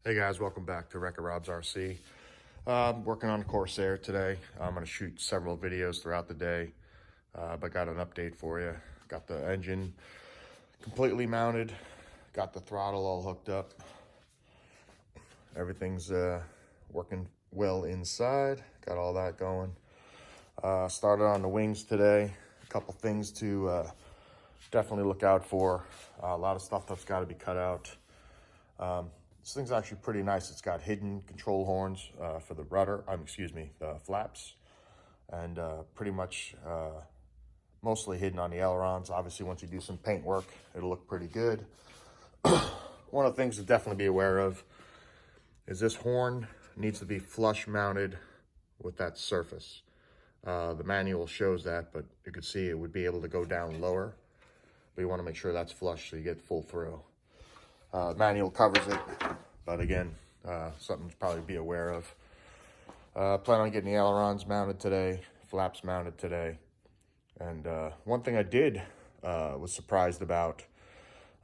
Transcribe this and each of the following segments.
Hey guys, welcome back to Wreck-It Rob's RC. Working on the Corsair today. I'm going to shoot several videos throughout the day, but got an update for you. Got the engine completely mounted, got the throttle all hooked up. Everything's working well inside, got all that going. Started on the wings today. A couple things to definitely look out for. A lot of stuff that's got to be cut out. This thing's actually pretty nice. It's got hidden control horns for the rudder, the flaps, and pretty much mostly hidden on the ailerons. Obviously, once you do some paint work, it'll look pretty good. One of the things to definitely be aware of is this horn needs to be flush mounted with that surface. The manual shows that, but you can see it would be able to go down lower, but you want to make sure that's flush so you get full throw. Manual covers it, but again, something to probably be aware of. Plan on getting the ailerons mounted today, flaps mounted today. And one thing I did was surprised about,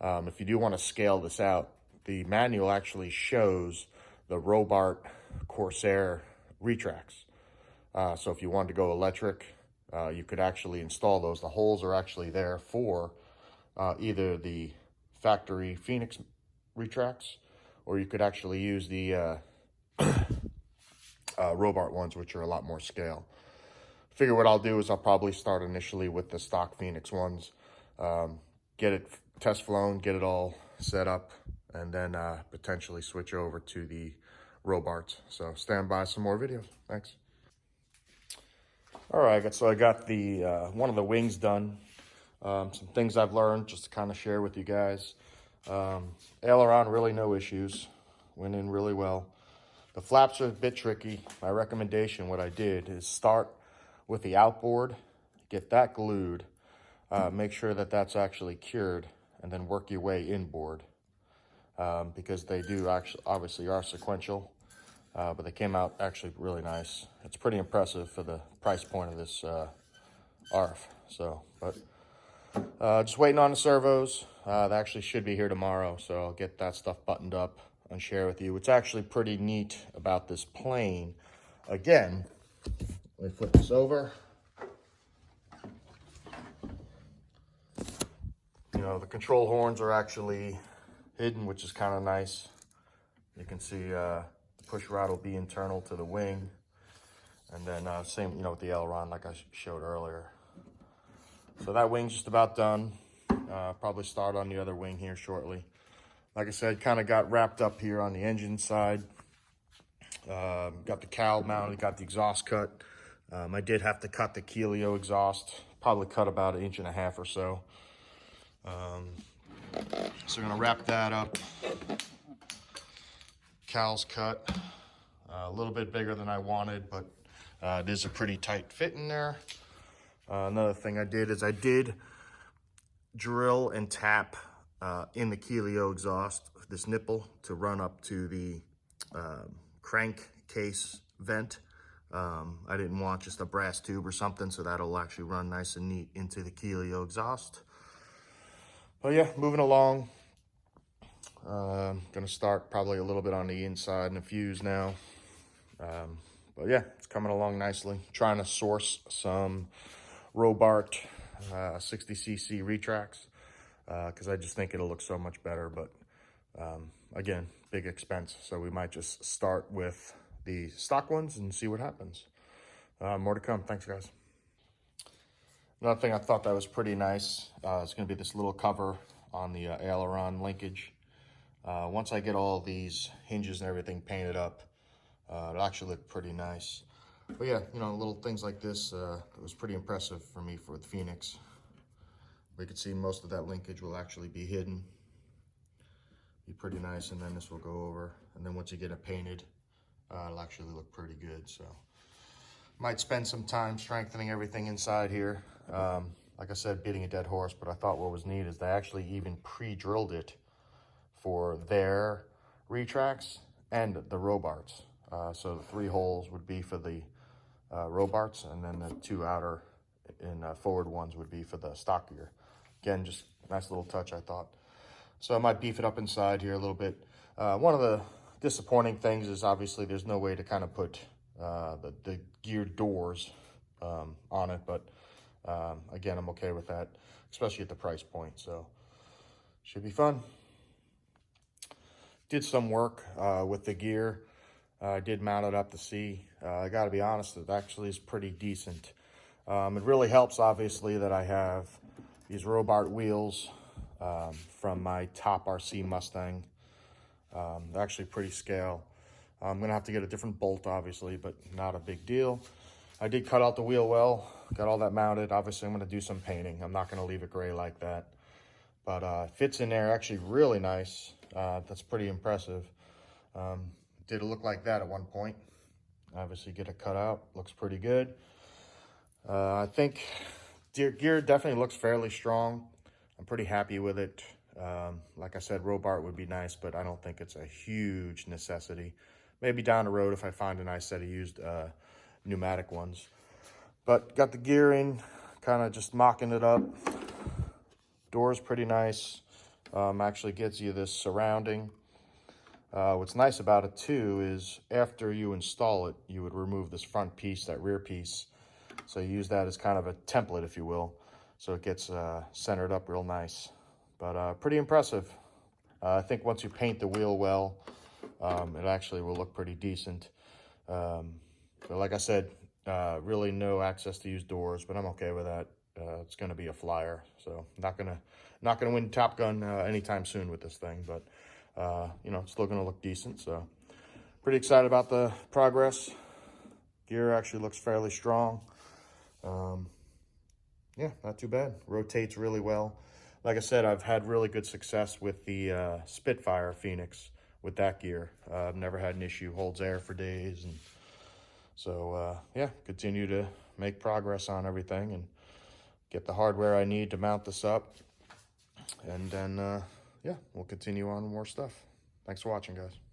if you do want to scale this out, the manual actually shows the Robart Corsair Retracts. So if you wanted to go electric, you could actually install those. The holes are actually there for either the factory Phoenix Retracts, or you could actually use the Robart ones, which are a lot more scale. Figure what I'll do is I'll probably start initially with the stock Phoenix ones, get it test flown, get it all set up, and then potentially switch over to the Robarts. So stand by some more videos. Thanks. All right, so I got the one of the wings done. Some things I've learned just to kind of share with you guys. Aileron, really no issues. Went in really well. The flaps are a bit tricky. My recommendation, what I did, is start with the outboard, get that glued, make sure that that's actually cured, and then work your way inboard. Because they do actually, obviously are sequential, but they came out actually really nice. It's pretty impressive for the price point of this ARF. So, but just waiting on the servos. They actually should be here tomorrow, so I'll get that stuff buttoned up and share with you. What's actually pretty neat about this plane, again, let me flip this over. You know, the control horns are actually hidden, which is kind of nice. You can see the push rod will be internal to the wing. And then same, you know, with the aileron like I showed earlier. So that wing's just about done. Probably start on the other wing here shortly. Like I said, kind of got wrapped up here on the engine side. Got the cowl mounted, got the exhaust cut. I did have to cut the Cowl exhaust, probably cut about 1.5 inches or so. So we're gonna wrap that up. Cowl's cut, a little bit bigger than I wanted, but it is a pretty tight fit in there. Another thing I did is I did drill and tap in the Cowl exhaust, this nipple, to run up to the crank case vent. I didn't want just a brass tube or something, so that'll actually run nice and neat into the Cowl exhaust. But yeah, moving along. Gonna start probably a little bit on the inside and a fuse now. But yeah, it's coming along nicely. Trying to source some Robart 60cc Retracts, because I just think it'll look so much better. But again, big expense, so we might just start with the stock ones and see what happens. More to come. Thanks, guys. Another thing I thought that was pretty nice is going to be this little cover on the aileron linkage. Once I get all these hinges and everything painted up, it'll actually look pretty nice. But yeah, you know, little things like this, it was pretty impressive for me for the Phoenix. We could see most of that linkage will actually be hidden. Be pretty nice, and then this will go over. And then once you get it painted, it'll actually look pretty good. So might spend some time strengthening everything inside here. Like I said, beating a dead horse, but I thought what was neat is they actually even pre-drilled it for their Retracts and the Robarts. So the 3 holes would be for the Robarts, and then the 2 outer and forward ones would be for the stock gear. Again, just nice little touch, I thought. So I might beef it up inside here a little bit. One of the disappointing things is obviously there's no way to kind of put the geared doors on it, but again, I'm okay with that, especially at the price point, so should be fun. Did some work with the gear. I did mount it up to see. I gotta be honest, it actually is pretty decent. It really helps, obviously, that I have these Robart wheels from my top RC Mustang. They're actually pretty scale. I'm gonna have to get a different bolt, obviously, but not a big deal. I did cut out the wheel well, got all that mounted. Obviously, I'm gonna do some painting. I'm not gonna leave it gray like that. But it fits in there actually really nice. That's pretty impressive. Did it look like that at one point? Obviously, get it cut out. Looks pretty good. I think gear definitely looks fairly strong. I'm pretty happy with it. Like I said, Robart would be nice, but I don't think it's a huge necessity. Maybe down the road if I find a nice set of used pneumatic ones. But got the gear in, kind of just mocking it up. Door's pretty nice. Actually gives you this surrounding. What's nice about it too is after you install it, you would remove this front piece, that rear piece. So you use that as kind of a template, if you will. So it gets centered up real nice. But pretty impressive. I think once you paint the wheel well, it actually will look pretty decent. But like I said, really no access to use doors, but I'm okay with that. It's going to be a flyer, so not gonna win Top Gun anytime soon with this thing, but you know, it's still going to look decent. So pretty excited about the progress. Gear actually looks fairly strong. Yeah, not too bad. Rotates really well. Like I said, I've had really good success with the Spitfire Phoenix with that gear. I've never had an issue. Holds air for days, and so yeah, continue to make progress on everything and get the hardware I need to mount this up. And then, yeah, we'll continue on with more stuff. Thanks for watching, guys.